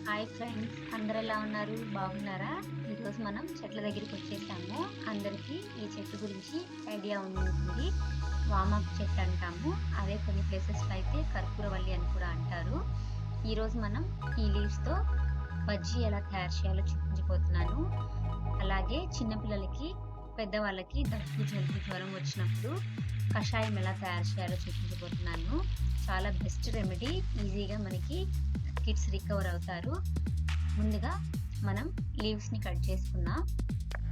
Hi friends, అందరూ ఎలా ఉన్నారు? బాగున్నారా? ఈరోజు మనం చెట్ల దగ్గరికి వచ్చేసాము. అందరికీ ఈ చెట్టు గురించి ఐడియా ఉంటుంది. వామాకు చెట్టు అంటాము. అదే కొన్ని ప్లేసెస్‌లో అయితే కర్పూరవల్లి అని కూడా అంటారు. ఈరోజు మనం ఈ లీవ్స్‌తో బజ్జీ ఎలా తయారు చేయాలో చూపించబోతున్నాను. అలాగే చిన్న పిల్లలకి, పెద్దవాళ్ళకి దగ్గు, జలుబు, జ్వరం వచ్చినప్పుడు కషాయం ఎలా తయారు చేయాలో చూపించబోతున్నాను. చాలా బెస్ట్ రెమెడీ. ఈజీగా మనకి కిడ్స్ రికవర్ అవుతారు. ముందుగా మనం లీవ్స్‌ని కట్ చేసుకుందాం.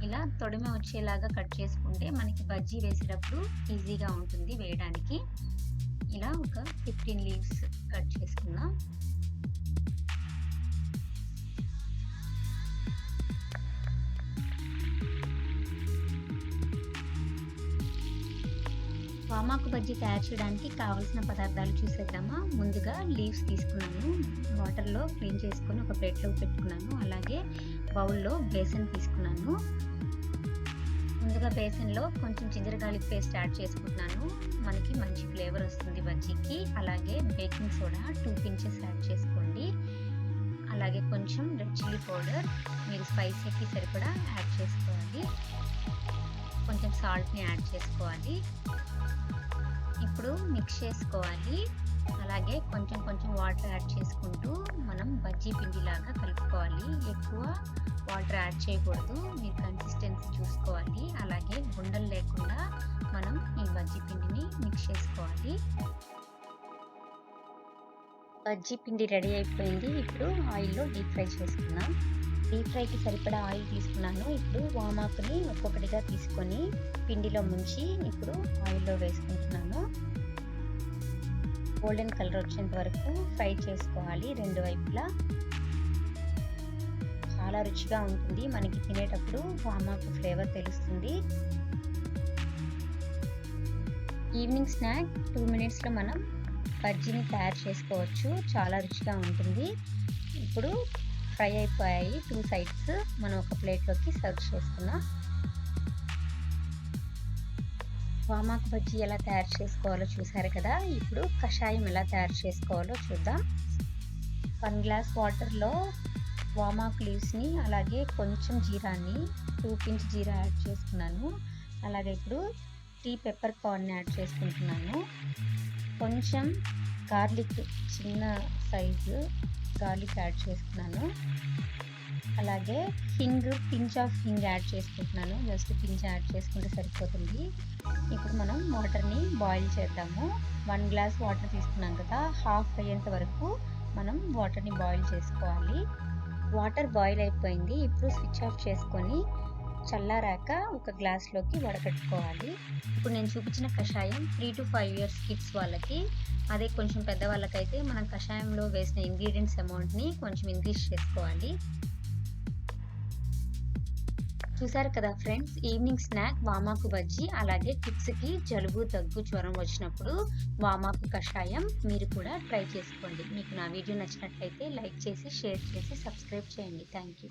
ఇలా తొడిమ వచ్చేలాగా కట్ చేసుకుంటే మనకి బజ్జీ వేసేటప్పుడు ఈజీగా ఉంటుంది వేయడానికి. ఇలా ఒక 15 లీవ్స్ కట్ చేసుకుందాం. వామాకు బజ్జీ తయారు చేయడానికి కావలసిన పదార్థాలు చూసేద్దామా. ముందుగా లీవ్స్ తీసుకున్నాను. వాటర్‌లో క్లీన్ చేసుకొని ఒక ప్లేట్‌లో పెట్టుకున్నాను. అలాగే బౌల్‌లో బేసన్ తీసుకున్నాను. ముందుగా బేసన్‌లో కొంచెం జింజర్ గార్లిక్ పేస్ట్ యాడ్ చేసుకుంటున్నాను. మనకి మంచి ఫ్లేవర్ వస్తుంది బజ్జీకి. అలాగే బేకింగ్ సోడా 2 పించెస్ యాడ్ చేసుకోండి. అలాగే కొంచెం రెడ్ చిల్లీ పౌడర్ మీరు స్పైసీకి సరిపడా యాడ్ చేసుకోవాలి. కొంచెం సాల్ట్‌ని యాడ్ చేసుకోవాలి. ఇప్పుడు మిక్స్ చేసుకోవాలి. అలాగే కొంచెం కొంచెం వాటర్ యాడ్ చేసుకుంటూ మనం బజ్జీ పిండిలాగా కలుపుకోవాలి. ఎక్కువ వాటర్ యాడ్ చేయకూడదు. మీరు కన్సిస్టెన్సీ చూసుకోవాలి. అలాగే ఉండలు లేకుండా మనం ఈ బజ్జీ పిండిని మిక్స్ చేసుకోవాలి. బజ్జీ పిండి రెడీ అయిపోయింది. ఇప్పుడు ఆయిల్‌లో డీప్ ఫ్రై చేసుకుందాం. డీప్ ఫ్రైకి సరిపడా ఆయిల్ తీసుకున్నాను. ఇప్పుడు వామాకుని ఒక్కొక్కటిగా తీసుకొని పిండిలో ముంచి ఇప్పుడు ఆయిల్‌లో వేసుకుంటున్నాను. గోల్డెన్ కలర్ వచ్చేంత వరకు ఫ్రై చేసుకోవాలి రెండు వైపులా. చాలా రుచిగా ఉంటుంది. మనకి తినేటప్పుడు వామాకు ఫ్లేవర్ తెలుస్తుంది. ఈవినింగ్ స్నాక్ 2 మినిట్స్‌లో మనం బజ్జీని తయారు చేసుకోవచ్చు. చాలా రుచిగా ఉంటుంది. ఇప్పుడు ఫ్రై అయిపోయాయి 2 సైడ్స్. మనం ఒక ప్లేట్‌లోకి సర్వ్ చేసుకుందాం. వామాకు బజ్జీ ఎలా తయారు చేసుకోవాలో చూసారు కదా. ఇప్పుడు కషాయం ఎలా తయారు చేసుకోవాలో చూద్దాం. 1 గ్లాస్ వాటర్‌లో వామాకు లీవ్స్‌ని అలాగే కొంచెం జీరాని 2 పించ్ జీరా యాడ్ చేసుకున్నాను. అలాగే ఇప్పుడు టీ పెప్పర్ కార్న్ యాడ్ చేసుకుంటున్నాను. కొంచెం గార్లిక్ చిన్న సైజు గార్లిక్ యాడ్ చేసుకున్నాను. అలాగే పించ్ ఆఫ్ హింగ్ యాడ్ చేసుకుంటున్నాను. జస్ట్ పించ్ యాడ్ చేసుకుంటే సరిపోతుంది. ఇప్పుడు మనం వాటర్‌ని బాయిల్ చేద్దాము. 1 గ్లాస్ వాటర్ తీసుకున్నాం కదా, హాఫ్ అయ్యేంత వరకు మనం వాటర్‌ని బాయిల్ చేసుకోవాలి. వాటర్ బాయిల్ అయిపోయింది. ఇప్పుడు స్విచ్ ఆఫ్ చేసుకొని చల్లారాక ఒక గ్లాస్‌లోకి వడకట్టుకోవాలి. ఇప్పుడు నేను చూపించిన కషాయం 3-5 ఇయర్స్ కిడ్స్ వాళ్ళకి, అదే కొంచెం పెద్దవాళ్ళకైతే మనం కషాయంలో వేసిన ఇంగ్రీడియంట్స్ అమౌంట్‌ని కొంచెం ఇంక్రీజ్ చేసుకోవాలి. చూసారు కదా ఫ్రెండ్స్, ఈవినింగ్ స్నాక్ వామాకు బజ్జీ. అలాగే కిడ్స్‌కి జలుబు, దగ్గు, జ్వరం వచ్చినప్పుడు వామాకు కషాయం మీరు కూడా ట్రై చేసుకోండి. మీకు నా వీడియో నచ్చినట్లయితే లైక్ చేసి, షేర్ చేసి, సబ్స్క్రైబ్ చేయండి. Thank you.